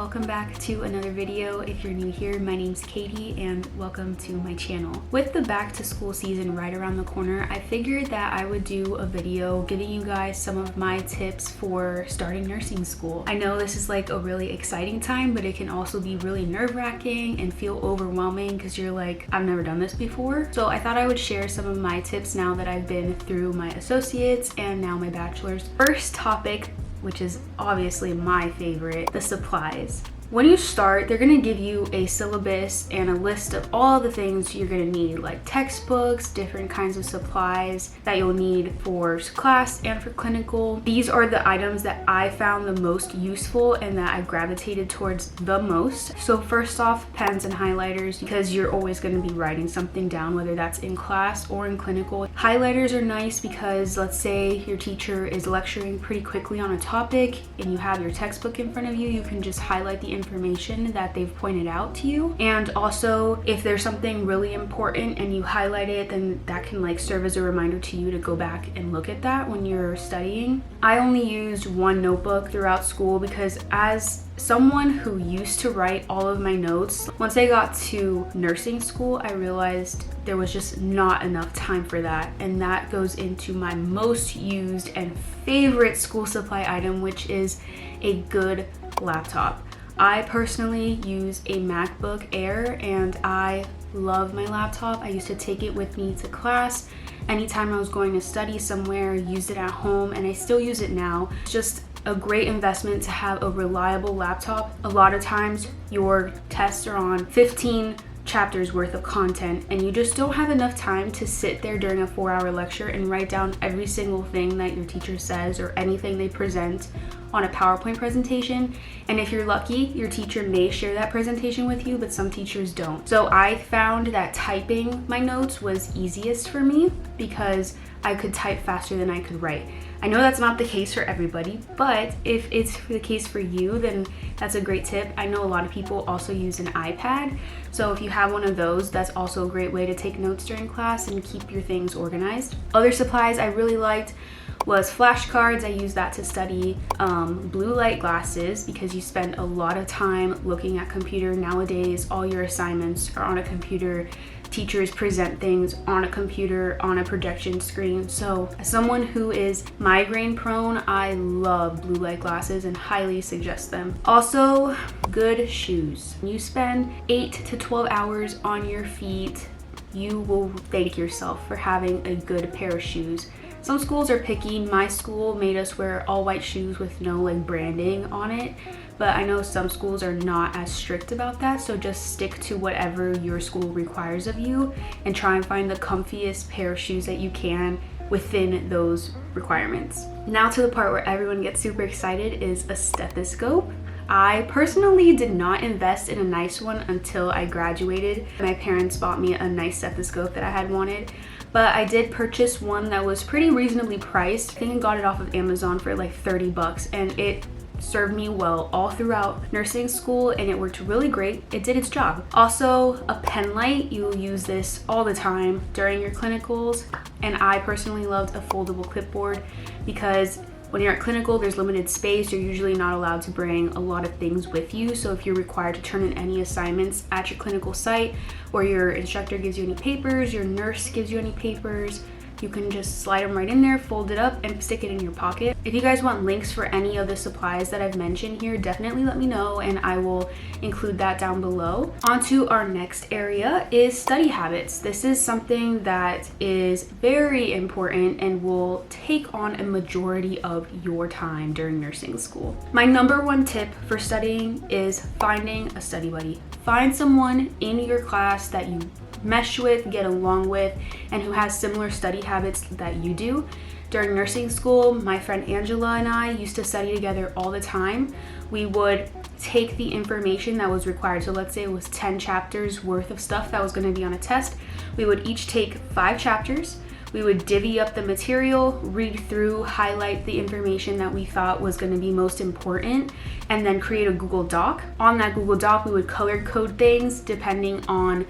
welcome back to another video. If you're new here, my name's Katie and welcome to my channel. With the back to school season right around the corner, I figured that I would do a video giving you guys some of my tips for starting nursing school. I know this is like a really exciting time, but it can also be really nerve-wracking and feel overwhelming because you're like, I've never done this before. So I thought I would share some of my tips now that I've been through my associates and now my bachelor's. First topic, which is obviously my favorite, the supplies. When you start, they're gonna give you a syllabus and a list of all the things you're gonna need, like textbooks, different kinds of supplies that you'll need for class and for clinical. These are the items that I found the most useful and that I gravitated towards the most. So first off, pens and highlighters, because you're always gonna be writing something down, whether that's in class or in clinical. Highlighters are nice because let's say your teacher is lecturing pretty quickly on a topic and you have your textbook in front of you, you can just highlight the information that they've pointed out to you. And also, if there's something really important and you highlight it, then that can like serve as a reminder to you to go back and look at that when you're studying. I only used one notebook throughout school because as someone who used to write all of my notes, once I got to nursing school, I realized there was just not enough time for that. And that goes into my most used and favorite school supply item, which is a good laptop. I personally use a MacBook Air and I love my laptop. I used to take it with me to class. Anytime I was going to study somewhere, used it at home, and I still use it now. It's just a great investment to have a reliable laptop. A lot of times your tests are on 15 chapters worth of content and you just don't have enough time to sit there during a 4-hour lecture and write down every single thing that your teacher says or anything they present on a PowerPoint presentation. And if you're lucky, your teacher may share that presentation with you, but some teachers don't. So I found that typing my notes was easiest for me because I could type faster than I could write. I know that's not the case for everybody, but if it's the case for you, then that's a great tip. I know a lot of people also use an iPad. So if you have one of those, that's also a great way to take notes during class and keep your things organized. Other supplies I really liked was flashcards. I use that to study. Blue light glasses, because you spend a lot of time looking at computer nowadays. All your assignments are on a computer. Teachers present things on a computer, on a projection screen. So as someone who is migraine prone, I love blue light glasses and highly suggest them. Also, good shoes. You spend 8 to 12 hours on your feet, you will thank yourself for having a good pair of shoes. Some schools are picky. My school made us wear all white shoes with no like branding on it, but I know some schools are not as strict about that, so just stick to whatever your school requires of you and try and find the comfiest pair of shoes that you can within those requirements. Now to the part where everyone gets super excited is a stethoscope. I personally did not invest in a nice one until I graduated. My parents bought me a nice stethoscope that I had wanted, but I did purchase one that was pretty reasonably priced. I think I got it off of Amazon for like 30 bucks and it served me well all throughout nursing school and it worked really great. It did its job. Also, a pen light. You'll use this all the time during your clinicals, and I personally loved a foldable clipboard because when you're at clinical, there's limited space. You're usually not allowed to bring a lot of things with you. So if you're required to turn in any assignments at your clinical site, or your instructor gives you any papers, your nurse gives you any papers, you can just slide them right in there, fold it up, and stick it in your pocket. If you guys want links for any of the supplies that I've mentioned here, definitely let me know and I will include that down below. On to our next area is study habits. This is something that is very important and will take on a majority of your time during nursing school. My number one tip for studying is finding a study buddy. Find someone in your class that you mesh with, get along with, and who has similar study habits that you do. During nursing school, my friend Angela and I used to study together all the time. We would take the information that was required. So let's say it was 10 chapters worth of stuff that was going to be on a test. We would each take 5 chapters. We would divvy up the material, read through, highlight the information that we thought was going to be most important, and then create a Google Doc. On that Google Doc, we would color code things depending on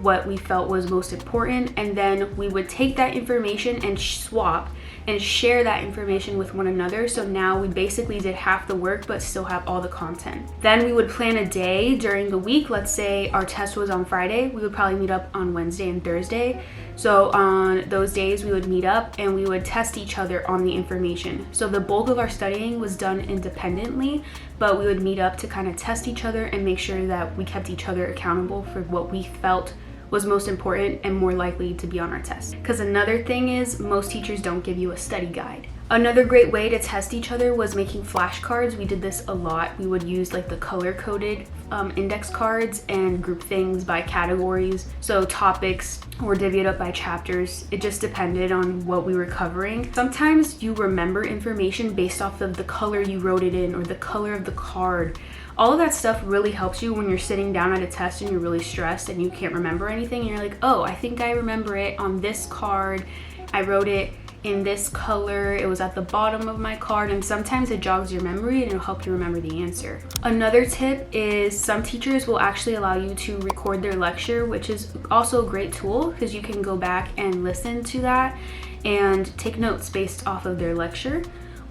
what we felt was most important, and then we would take that information and swap and share that information with one another. So now we basically did half the work but still have all the content. Then we would plan a day during the week. Let's say our test was on Friday, we would probably meet up on Wednesday and Thursday. So on those days we would meet up and we would test each other on the information. So the bulk of our studying was done independently, but we would meet up to kind of test each other and make sure that we kept each other accountable for what we felt was most important and more likely to be on our test. Because another thing is, most teachers don't give you a study guide. Another great way to test each other was making flashcards. We did this a lot. We would use like the color-coded index cards and group things by categories. So topics were divvied up by chapters. It just depended on what we were covering. Sometimes you remember information based off of the color you wrote it in or the color of the card. All of that stuff really helps you when you're sitting down at a test and you're really stressed and you can't remember anything, and you're like, oh, I think I remember it on this card. I wrote it in this color. It was at the bottom of my card. And sometimes it jogs your memory and it'll help you remember the answer. Another tip is some teachers will actually allow you to record their lecture, which is also a great tool because you can go back and listen to that and take notes based off of their lecture,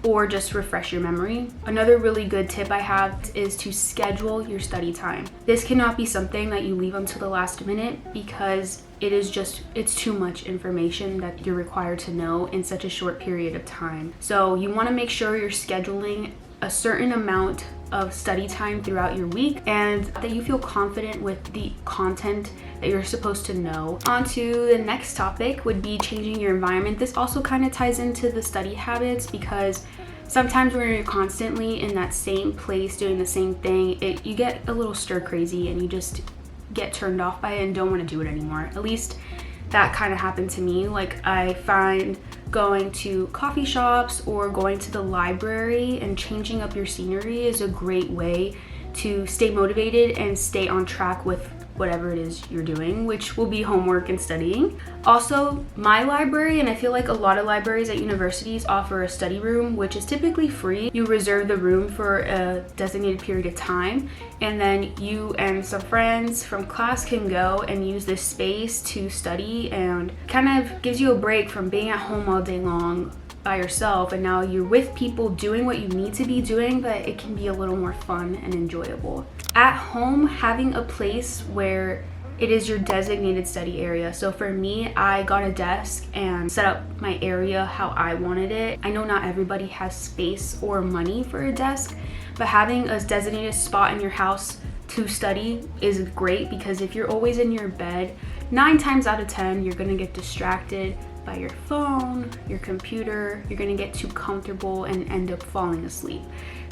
or just refresh your memory. Another really good tip I have is to schedule your study time. This cannot be something that you leave until the last minute because it's too much information that you're required to know in such a short period of time. So you want to make sure you're scheduling a certain amount of study time throughout your week and that you feel confident with the content that you're supposed to know. On to the next topic would be changing your environment. This also kind of ties into the study habits because sometimes when you're constantly in that same place doing the same thing, you get a little stir crazy and you just get turned off by it and don't want to do it anymore. At least that kind of happened to me. Like, I find going to coffee shops or going to the library and changing up your scenery is a great way to stay motivated and stay on track with whatever it is you're doing, which will be homework and studying. Also, my library, and I feel like a lot of libraries at universities offer a study room, which is typically free. You reserve the room for a designated period of time, and then you and some friends from class can go and use this space to study, and kind of gives you a break from being at home all day long by yourself, and now you're with people doing what you need to be doing, but it can be a little more fun and enjoyable. At home, having a place where it is your designated study area. So for me, I got a desk and set up my area how I wanted it. I know not everybody has space or money for a desk, but having a designated spot in your house to study is great because if you're always in your bed, 9 times out of 10, you're gonna get distracted by your phone, your computer. You're gonna get too comfortable and end up falling asleep.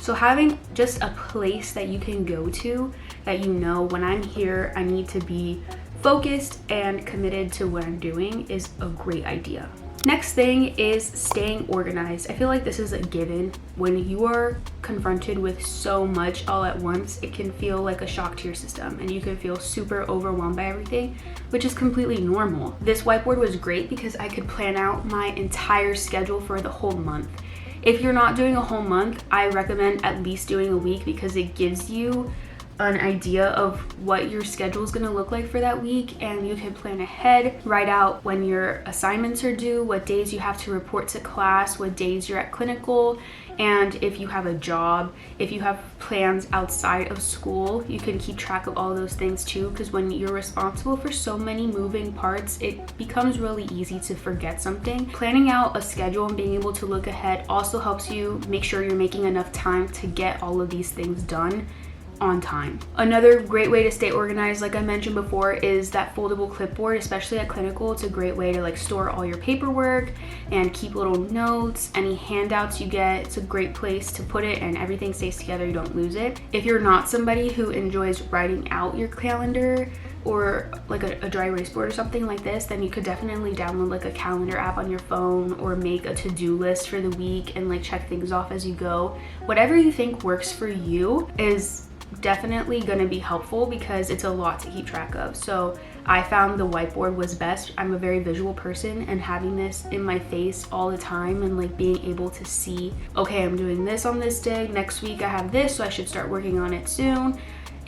So having just a place that you can go to that you know, when I'm here, I need to be focused and committed to what I'm doing is a great idea. Next thing is staying organized. I feel like this is a given. When you are confronted with so much all at once, it can feel like a shock to your system and you can feel super overwhelmed by everything, which is completely normal. This whiteboard was great because I could plan out my entire schedule for the whole month. If you're not doing a whole month, I recommend at least doing a week because it gives you an idea of what your schedule is going to look like for that week, and you can plan ahead, write out when your assignments are due, what days you have to report to class, what days you're at clinical, and if you have a job, if you have plans outside of school, you can keep track of all those things too, because when you're responsible for so many moving parts, it becomes really easy to forget something. Planning out a schedule and being able to look ahead also helps you make sure you're making enough time to get all of these things done on time. Another great way to stay organized, like I mentioned before, is that foldable clipboard, especially at clinical. It's a great way to store all your paperwork and keep little notes, any handouts you get. It's a great place to put it and everything stays together, you don't lose it. If you're not somebody who enjoys writing out your calendar or like a dry erase board or something like this, then you could definitely download like a calendar app on your phone or make a to-do list for the week and check things off as you go. Whatever you think works for you is definitely going to be helpful because it's a lot to keep track of. So I found the whiteboard was best. I'm a very visual person, and having this in my face all the time and being able to see, okay, I'm doing this on this day, next week I have this, so I should start working on it soon.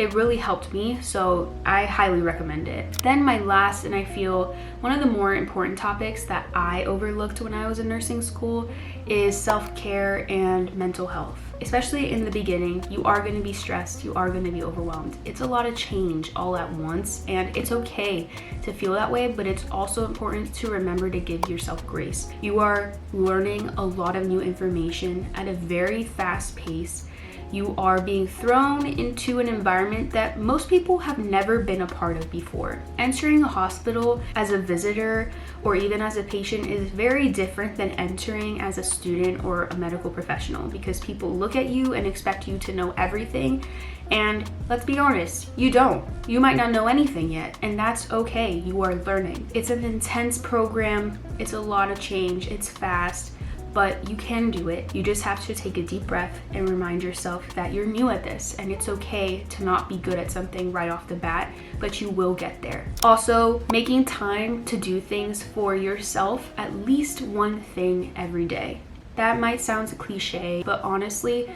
it really helped me, so I highly recommend it. Then my last, and I feel one of the more important topics that I overlooked when I was in nursing school, is self-care and mental health. Especially in the beginning, you are going to be stressed, you are going to be overwhelmed. It's a lot of change all at once, and it's okay to feel that way, but it's also important to remember to give yourself grace. You are learning a lot of new information at a very fast pace. You are being thrown into an environment that most people have never been a part of before. Entering a hospital as a visitor or even as a patient is very different than entering as a student or a medical professional, because people look at you and expect you to know everything. And let's be honest, you don't. You might not know anything yet, and that's okay. You are learning. It's an intense program. It's a lot of change. It's fast. But you can do it. You just have to take a deep breath and remind yourself that you're new at this, and it's okay to not be good at something right off the bat, but you will get there. Also, making time to do things for yourself, at least one thing every day. That might sound cliche, but honestly,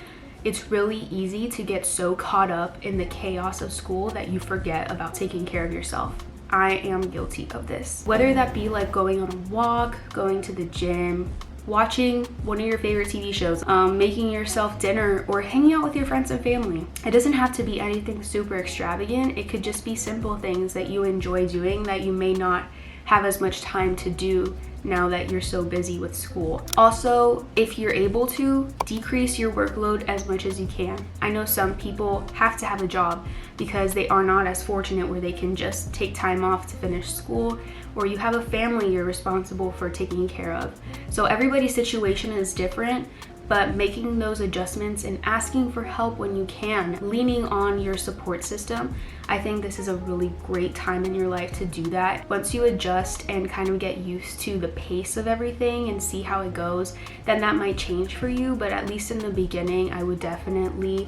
it's really easy to get so caught up in the chaos of school that you forget about taking care of yourself. I am guilty of this. Whether that be like going on a walk, going to the gym, watching one of your favorite TV shows, making yourself dinner, or hanging out with your friends and family. It doesn't have to be anything super extravagant. It could just be simple things that you enjoy doing that you may not have as much time to do now that you're so busy with school. Also, if you're able to, decrease your workload as much as you can. I know some people have to have a job because they are not as fortunate where they can just take time off to finish school, or you have a family you're responsible for taking care of. So everybody's situation is different, but making those adjustments and asking for help when you can, leaning on your support system, I think this is a really great time in your life to do that. Once you adjust and kind of get used to the pace of everything and see how it goes, then that might change for you, but at least in the beginning, I would definitely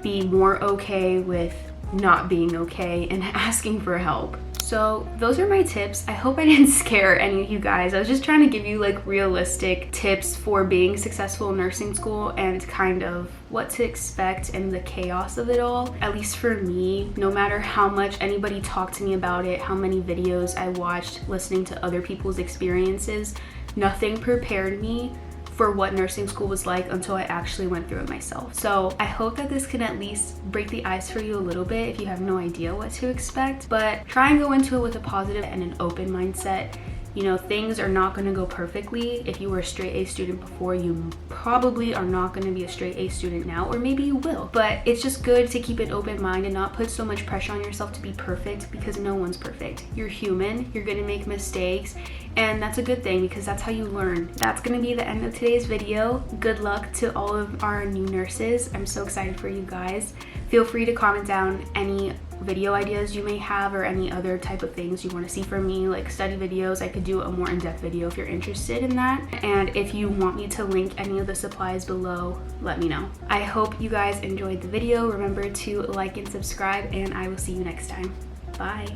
be more okay with not being okay and asking for help. So those are my tips. I hope I didn't scare any of you guys. I was just trying to give you like realistic tips for being successful in nursing school and kind of what to expect in the chaos of it all. At least for me, no matter how much anybody talked to me about it, how many videos I watched listening to other people's experiences, nothing prepared me for what nursing school was like until I actually went through it myself. So I hope that this can at least break the ice for you a little bit if you have no idea what to expect, but try and go into it with a positive and an open mindset. You know, things are not going to go perfectly. If you were a straight A student before, you probably are not going to be a straight A student now, or maybe you will. But it's just good to keep an open mind and not put so much pressure on yourself to be perfect, because no one's perfect. You're human, you're going to make mistakes, and that's a good thing because that's how you learn. That's going to be the end of today's video. Good luck to all of our new nurses. I'm so excited for you guys. Feel free to comment down any video ideas you may have or any other type of things you want to see from me, like study videos. I could do a more in-depth video if you're interested in that. And if you want me to link any of the supplies below, let me know. I hope you guys enjoyed the video. Remember to like and subscribe, and I will see you next time. Bye.